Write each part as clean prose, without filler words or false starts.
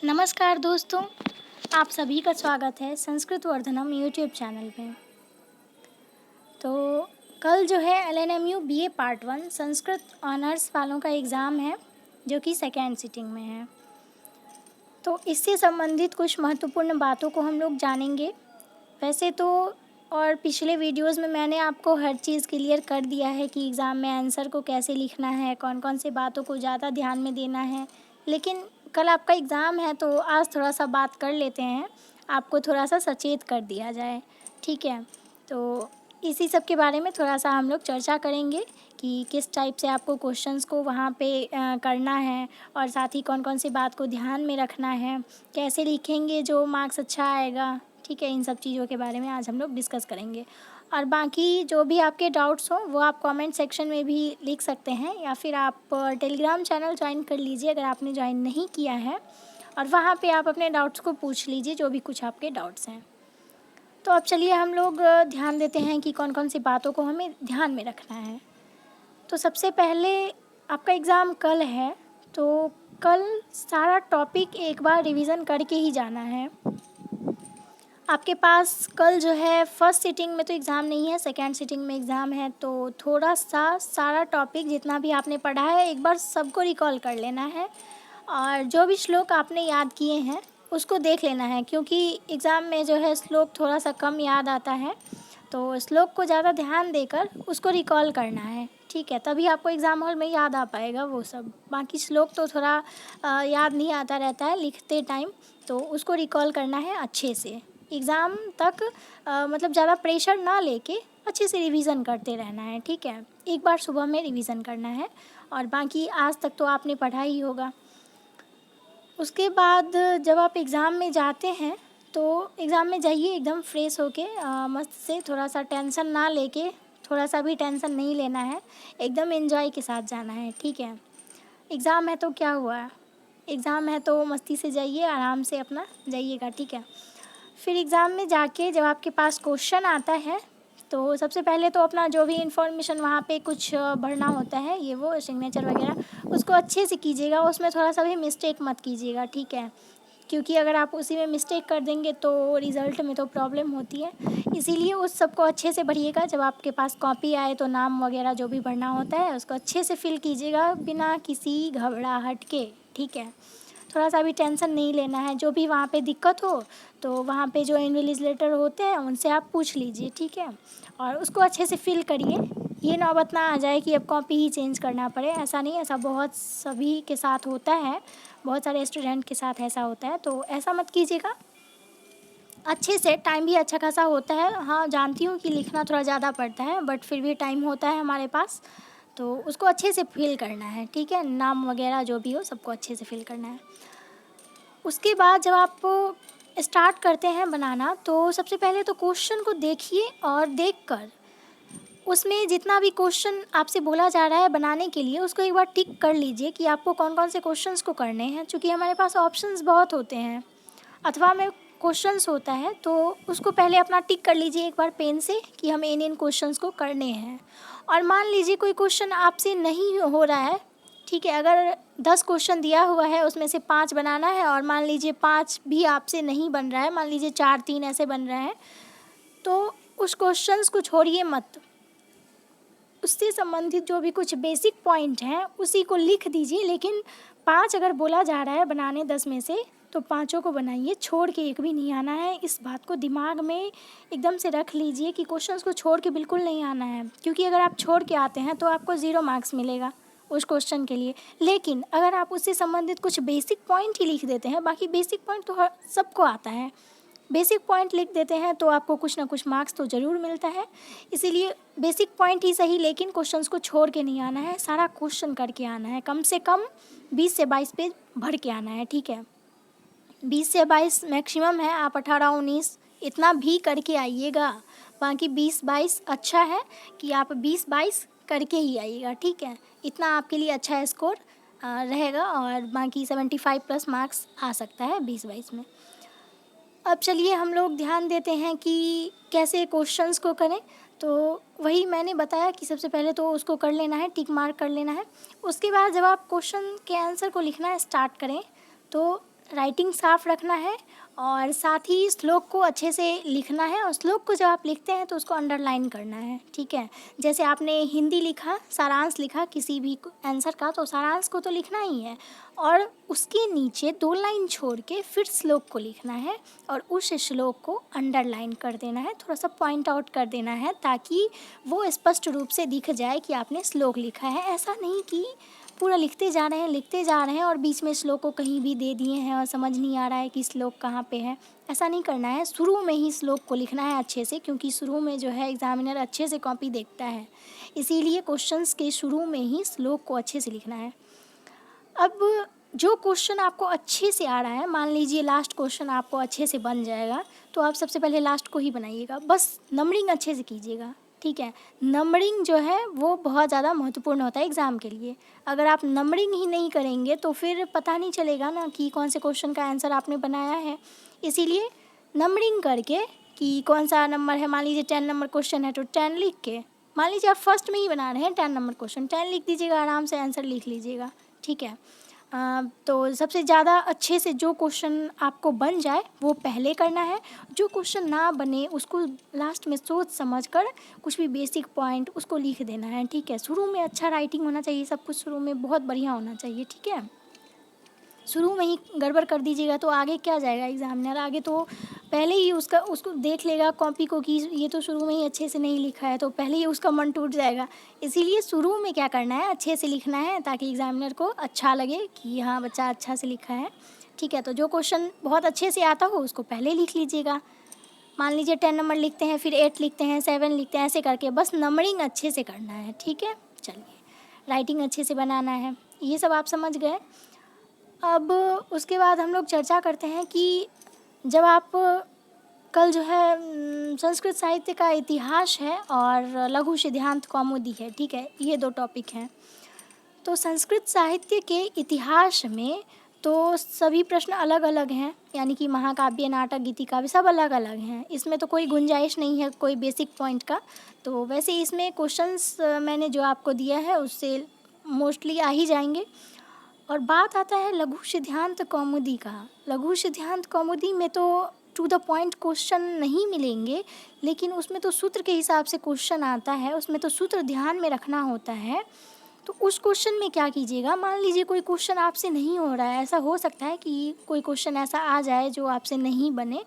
नमस्कार दोस्तों, आप सभी का स्वागत है संस्कृत वर्धनम यूट्यूब चैनल पे। तो कल जो है LNMU BA part 1 Sanskrit honours वालों का एग्ज़ाम है, जो कि सेकेंड सिटिंग में है। तो इससे संबंधित कुछ महत्वपूर्ण बातों को हम लोग जानेंगे। वैसे तो और पिछले वीडियोस में मैंने आपको हर चीज़ क्लियर कर दिया है कि एग्ज़ाम में आंसर को कैसे लिखना है, कौन कौन से बातों को ज़्यादा ध्यान में देना है। लेकिन कल आपका एग्ज़ाम है तो आज थोड़ा सा बात कर लेते हैं, आपको थोड़ा सा सचेत कर दिया जाए, ठीक है। तो इसी सब के बारे में थोड़ा सा हम लोग चर्चा करेंगे कि किस टाइप से आपको क्वेश्चंस को वहाँ पे करना है, और साथ ही कौन कौन सी बात को ध्यान में रखना है, कैसे लिखेंगे जो मार्क्स अच्छा आएगा, ठीक है। इन सब चीज़ों के बारे में आज हम लोग डिस्कस करेंगे। और बाकी जो भी आपके डाउट्स हों वो आप कमेंट सेक्शन में भी लिख सकते हैं, या फिर आप टेलीग्राम चैनल ज्वाइन कर लीजिए अगर आपने ज्वाइन नहीं किया है, और वहाँ पे आप अपने डाउट्स को पूछ लीजिए, जो भी कुछ आपके डाउट्स हैं। तो अब चलिए हम लोग ध्यान देते हैं कि कौन कौन सी बातों को हमें ध्यान में रखना है। तो सबसे पहले आपका एग्ज़ाम कल है, तो कल सारा टॉपिक एक बार रिवीज़न करके ही जाना है। आपके पास कल जो है फर्स्ट सिटिंग में तो एग्ज़ाम नहीं है, सेकेंड सिटिंग में एग्ज़ाम है। तो थोड़ा सा सारा टॉपिक जितना भी आपने पढ़ा है एक बार सबको रिकॉल कर लेना है, और जो भी श्लोक आपने याद किए हैं उसको देख लेना है, क्योंकि एग्ज़ाम में जो है श्लोक थोड़ा सा कम याद आता है। तो श्लोक को ज़्यादा ध्यान देकर उसको रिकॉल करना है, ठीक है। तभी आपको एग्ज़ाम हॉल में याद आ पाएगा वो सब। बाकी श्लोक तो थोड़ा याद नहीं आता रहता है लिखते टाइम, तो उसको रिकॉल करना है अच्छे से। एग्ज़ाम तक मतलब ज़्यादा प्रेशर ना लेके अच्छे से रिवीज़न करते रहना है, ठीक है। एक बार सुबह में रिवीज़न करना है, और बाकी आज तक तो आपने पढ़ा ही होगा। उसके बाद जब आप एग्ज़ाम में जाते हैं तो एग्ज़ाम में जाइए एकदम फ्रेश होके, मस्त से, थोड़ा सा टेंशन ना लेके, थोड़ा सा भी टेंशन नहीं लेना है, एकदम एंजॉय के साथ जाना है, ठीक है। एग्ज़ाम है तो क्या हुआ, एग्ज़ाम है तो मस्ती से जाइए, आराम से अपना जाइएगा, ठीक है। फिर एग्ज़ाम में जाके जब आपके पास क्वेश्चन आता है तो सबसे पहले तो अपना जो भी इन्फॉर्मेशन वहाँ पे कुछ भरना होता है, ये वो सिग्नेचर वगैरह, उसको अच्छे से कीजिएगा, उसमें थोड़ा सा भी मिस्टेक मत कीजिएगा, ठीक है। क्योंकि अगर आप उसी में मिस्टेक कर देंगे तो रिज़ल्ट में तो प्रॉब्लम होती है। इसीलिए उस सबको अच्छे से भरिएगा। जब आपके पास कॉपी आए तो नाम वगैरह जो भी भरना होता है उसको अच्छे से फिल कीजिएगा, बिना किसी घबराहट के, ठीक है। थोड़ा सा भी टेंशन नहीं लेना है। जो भी वहाँ पे दिक्कत हो तो वहाँ पे जो इन्विजिलेटर होते हैं उनसे आप पूछ लीजिए, ठीक है। और उसको अच्छे से फिल करिए। ये नौबत ना आ जाए कि अब कॉपी ही चेंज करना पड़े, ऐसा नहीं, ऐसा बहुत सभी के साथ होता है, बहुत सारे स्टूडेंट के साथ ऐसा होता है, तो ऐसा मत कीजिएगा। अच्छे से, टाइम भी अच्छा खासा होता है। हाँ, जानती हूँ कि लिखना थोड़ा ज़्यादा पड़ता है, बट फिर भी टाइम होता है हमारे पास, तो उसको अच्छे से फिल करना है, ठीक है। नाम वगैरह जो भी हो सबको अच्छे से फिल करना है। उसके बाद जब आप स्टार्ट करते हैं बनाना, तो सबसे पहले तो क्वेश्चन को देखिए, और देखकर उसमें जितना भी क्वेश्चन आपसे बोला जा रहा है बनाने के लिए उसको एक बार टिक कर लीजिए कि आपको कौन कौन से क्वेश्चंस को करने हैं। चूँकि हमारे पास ऑप्शंस बहुत होते हैं, अथवा में क्वेश्चंस होता है, तो उसको पहले अपना टिक कर लीजिए एक बार पेन से कि हमें इन क्वेश्चंस को करने हैं। और मान लीजिए कोई क्वेश्चन आपसे नहीं हो रहा है, ठीक है। अगर 10 क्वेश्चन दिया हुआ है उसमें से 5 बनाना है, और मान लीजिए 5 भी आपसे नहीं बन रहा है, मान लीजिए 4 3 ऐसे बन रहे हैं, तो उस क्वेश्चंस को छोड़िए मत। उससे संबंधित जो भी कुछ बेसिक पॉइंट हैं उसी को लिख दीजिए। लेकिन 5 अगर बोला जा रहा है बनाने 10 में से, तो पाँचों को बनाइए, छोड़ के एक भी नहीं आना है। इस बात को दिमाग में एकदम से रख लीजिए कि क्वेश्चंस को छोड़ के बिल्कुल नहीं आना है, क्योंकि अगर आप छोड़ के आते हैं तो आपको 0 मार्क्स मिलेगा उस क्वेश्चन के लिए। लेकिन अगर आप उससे संबंधित कुछ बेसिक पॉइंट ही लिख देते हैं, बाकी बेसिक पॉइंट तो हर सबको आता है, बेसिक पॉइंट लिख देते हैं तो आपको कुछ ना कुछ मार्क्स तो ज़रूर मिलता है। इसीलिए बेसिक पॉइंट ही सही, लेकिन क्वेश्चंस को छोड़ के नहीं आना है, सारा क्वेश्चन करके आना है। कम से कम 20 से 22 पेज भर के आना है, ठीक है। 20 से 22 मैक्सिमम है, आप 18 19 इतना भी करके आइएगा। बाकी 20 22 अच्छा है कि आप 20 22 करके ही आइएगा, ठीक है। इतना आपके लिए अच्छा स्कोर रहेगा, और बाकी 75+ मार्क्स आ सकता है 20 22 में। अब चलिए हम लोग ध्यान देते हैं कि कैसे क्वेश्चंस को करें। तो वही मैंने बताया कि सबसे पहले तो उसको कर लेना है, टिक मार्क कर लेना है। उसके बाद जब आप क्वेश्चन के आंसर को लिखना स्टार्ट करें, तो राइटिंग साफ रखना है और साथ ही श्लोक को अच्छे से लिखना है, और श्लोक को जब आप लिखते हैं तो उसको अंडरलाइन करना है, ठीक है। जैसे आपने हिंदी लिखा, सारांश लिखा किसी भी आंसर का, तो सारांश को तो लिखना ही है, और उसके नीचे 2 लाइन छोड़ के फिर श्लोक को लिखना है और उस श्लोक को अंडरलाइन कर देना है, थोड़ा सा पॉइंट आउट कर देना है, ताकि वो स्पष्ट रूप से दिख जाए कि आपने श्लोक लिखा है। ऐसा नहीं कि पूरा लिखते जा रहे हैं और बीच में श्लोक को कहीं भी दे दिए हैं और समझ नहीं आ रहा है कि श्लोक कहाँ पे है। ऐसा नहीं करना है, शुरू में ही श्लोक को लिखना है अच्छे से, क्योंकि शुरू में जो है एग्जामिनर अच्छे से कॉपी देखता है, इसीलिए क्वेश्चंस के शुरू में ही श्लोक को अच्छे से लिखना है। अब जो क्वेश्चन आपको अच्छे से आ रहा है, मान लीजिए लास्ट क्वेश्चन आपको अच्छे से बन जाएगा, तो आप सबसे पहले लास्ट को ही बनाइएगा, बस नंबरिंग अच्छे से कीजिएगा, ठीक है। नंबरिंग जो है वो बहुत ज़्यादा महत्वपूर्ण होता है एग्ज़ाम के लिए। अगर आप नंबरिंग ही नहीं करेंगे तो फिर पता नहीं चलेगा ना कि कौन से क्वेश्चन का आंसर आपने बनाया है। इसीलिए नंबरिंग करके कि कौन सा नंबर है, मान लीजिए 10 नंबर क्वेश्चन है तो 10 लिख के, मान लीजिए आप फर्स्ट में ही बना रहे हैं 10 नंबर क्वेश्चन, 10 लिख दीजिएगा, आराम से आंसर लिख लीजिएगा, ठीक है। तो सबसे ज़्यादा अच्छे से जो क्वेश्चन आपको बन जाए वो पहले करना है, जो क्वेश्चन ना बने उसको लास्ट में सोच समझ कर कुछ भी बेसिक पॉइंट उसको लिख देना है, ठीक है। शुरू में अच्छा राइटिंग होना चाहिए, सब कुछ शुरू में बहुत बढ़िया होना चाहिए, ठीक है। शुरू में ही गड़बड़ कर दीजिएगा तो आगे क्या जाएगा एग्जामिनर, आगे तो पहले ही उसको देख लेगा कॉपी को कि ये तो शुरू में ही अच्छे से नहीं लिखा है, तो पहले ही उसका मन टूट जाएगा। इसीलिए शुरू में क्या करना है, अच्छे से लिखना है, ताकि एग्जामिनर को अच्छा लगे कि हाँ बच्चा अच्छा से लिखा है, ठीक है। तो जो क्वेश्चन बहुत अच्छे से आता हो उसको पहले लिख लीजिएगा। मान लीजिए 10 नंबर लिखते हैं, फिर 8 लिखते हैं, 7 लिखते हैं, ऐसे करके बस नंबरिंग अच्छे से करना है, ठीक है। चलिए, राइटिंग अच्छे से बनाना है, ये सब आप समझ गए। अब उसके बाद हम लोग चर्चा करते हैं कि जब आप कल जो है संस्कृत साहित्य का इतिहास है और लघु सिद्धांत कौमुदी है, ठीक है, ये 2 टॉपिक हैं। तो संस्कृत साहित्य के इतिहास में तो सभी प्रश्न अलग अलग हैं, यानी कि महाकाव्य, नाटक, गीतिकाव्य सब अलग अलग हैं, इसमें तो कोई गुंजाइश नहीं है कोई बेसिक पॉइंट का। तो वैसे इसमें क्वेश्चंस मैंने जो आपको दिया है उससे मोस्टली आ ही जाएंगे। और बात आता है लघु सिद्धांत कौमुदी का। लघु सिद्धांत कौमुदी में तो टू द पॉइंट क्वेश्चन नहीं मिलेंगे, लेकिन उसमें तो सूत्र के हिसाब से क्वेश्चन आता है, उसमें तो सूत्र ध्यान में रखना होता है। तो उस क्वेश्चन में क्या कीजिएगा, मान लीजिए कोई क्वेश्चन आपसे नहीं हो रहा है, ऐसा हो सकता है कि कोई क्वेश्चन ऐसा आ जाए जो आपसे नहीं बने,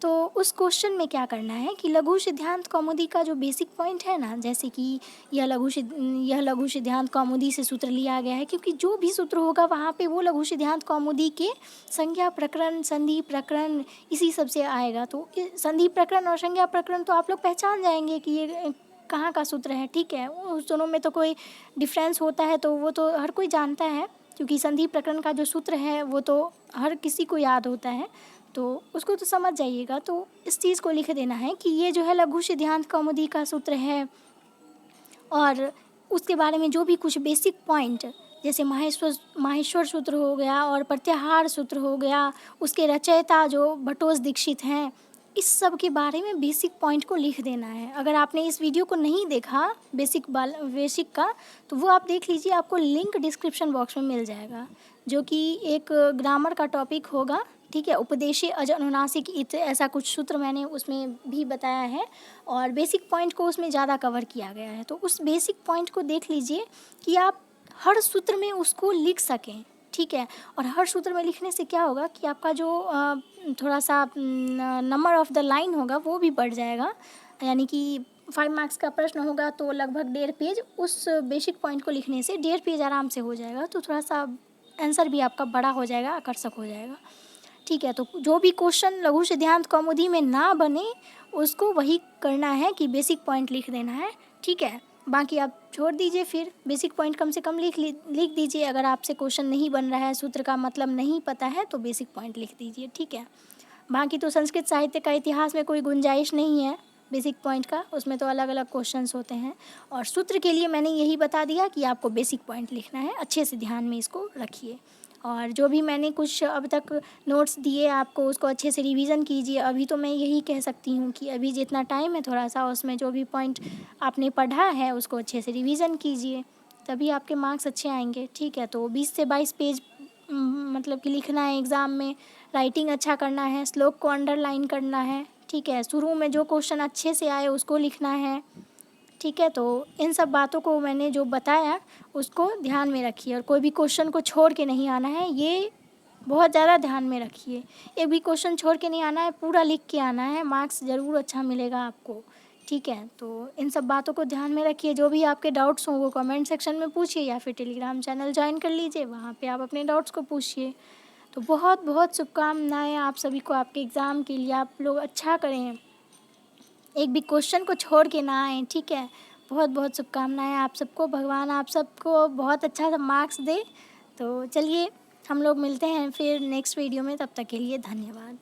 तो उस क्वेश्चन में क्या करना है कि लघु सिद्धांत कौमुदी का जो बेसिक पॉइंट है ना, जैसे कि यह लघु सिद्धांत कौमुदी से सूत्र लिया गया है, क्योंकि जो भी सूत्र होगा वहाँ पे वो लघु सिद्धांत कौमुदी के संज्ञा प्रकरण, संधि प्रकरण, इसी सब से आएगा। तो संधि प्रकरण और संज्ञा प्रकरण तो आप लोग पहचान जाएंगे कि ये कहाँ का सूत्र है, ठीक है। उस दोनों में तो कोई डिफरेंस होता है तो वो तो हर कोई जानता है, क्योंकि संधि प्रकरण का जो सूत्र है वो तो हर किसी को याद होता है, तो उसको तो समझ जाइएगा। तो इस चीज़ को लिख देना है कि ये जो है लघु सिद्धांत कौमुदी का सूत्र है, और उसके बारे में जो भी कुछ बेसिक पॉइंट, जैसे माहेश्वर सूत्र हो गया और प्रत्याहार सूत्र हो गया, उसके रचयिता जो भट्टोस दीक्षित हैं, इस सब के बारे में बेसिक पॉइंट को लिख देना है। अगर आपने इस वीडियो को नहीं देखा बेसिक का, तो वो आप देख लीजिए, आपको लिंक डिस्क्रिप्शन बॉक्स में मिल जाएगा, जो कि एक ग्रामर का टॉपिक होगा, ठीक है। उपदेशे अज अनुनासिक इत, ऐसा कुछ सूत्र मैंने उसमें भी बताया है, और बेसिक पॉइंट को उसमें ज़्यादा कवर किया गया है। तो उस बेसिक पॉइंट को देख लीजिए कि आप हर सूत्र में उसको लिख सकें, ठीक है। और हर सूत्र में लिखने से क्या होगा कि आपका जो थोड़ा सा नंबर ऑफ द लाइन होगा वो भी बढ़ जाएगा, यानी कि 5 मार्क्स का प्रश्न होगा तो लगभग 1.5 पेज उस बेसिक पॉइंट को लिखने से 1.5 पेज आराम से हो जाएगा, तो थोड़ा सा आंसर भी आपका बड़ा हो जाएगा, आकर्षक हो जाएगा, ठीक है। तो जो भी क्वेश्चन लघु सिद्धांत कौमुदी में ना बने उसको वही करना है कि बेसिक पॉइंट लिख देना है, ठीक है। बाकी आप छोड़ दीजिए, फिर बेसिक पॉइंट कम से कम लिख दीजिए। अगर आपसे क्वेश्चन नहीं बन रहा है, सूत्र का मतलब नहीं पता है, तो बेसिक पॉइंट लिख दीजिए, ठीक है। बाकी तो संस्कृत साहित्य का इतिहास में कोई गुंजाइश नहीं है बेसिक पॉइंट का, उसमें तो अलग अलग क्वेश्चंस होते हैं। और सूत्र के लिए मैंने यही बता दिया कि आपको बेसिक पॉइंट लिखना है, अच्छे से ध्यान में इसको रखिए। और जो भी मैंने कुछ अब तक नोट्स दिए आपको, उसको अच्छे से रिवीजन कीजिए। अभी तो मैं यही कह सकती हूँ कि अभी जितना टाइम है थोड़ा सा, उसमें जो भी पॉइंट आपने पढ़ा है उसको अच्छे से रिवीजन कीजिए, तभी आपके मार्क्स अच्छे आएंगे, ठीक है। तो 20 से 22 पेज मतलब कि लिखना है एग्ज़ाम में, राइटिंग अच्छा करना है, श्लोक को अंडरलाइन करना है, ठीक है। शुरू में जो क्वेश्चन अच्छे से आए उसको लिखना है, ठीक है। तो इन सब बातों को मैंने जो बताया उसको ध्यान में रखिए और कोई भी क्वेश्चन को छोड़ के नहीं आना है, ये बहुत ज़्यादा ध्यान में रखिए। एक भी क्वेश्चन छोड़ के नहीं आना है, पूरा लिख के आना है, मार्क्स ज़रूर अच्छा मिलेगा आपको, ठीक है। तो इन सब बातों को ध्यान में रखिए। जो भी आपके डाउट्स हों वो कमेंट सेक्शन में पूछिए या फिर टेलीग्राम चैनल ज्वाइन कर लीजिए, वहाँ पे आप अपने डाउट्स को पूछिए। तो बहुत बहुत शुभकामनाएँ आप सभी को आपके एग्ज़ाम के लिए। आप लोग अच्छा करें, एक भी क्वेश्चन को छोड़ के ना आएँ, ठीक है। बहुत बहुत शुभकामनाएँ आप सबको, भगवान आप सबको बहुत अच्छा सा मार्क्स दे। तो चलिए हम लोग मिलते हैं फिर नेक्स्ट वीडियो में, तब तक के लिए धन्यवाद।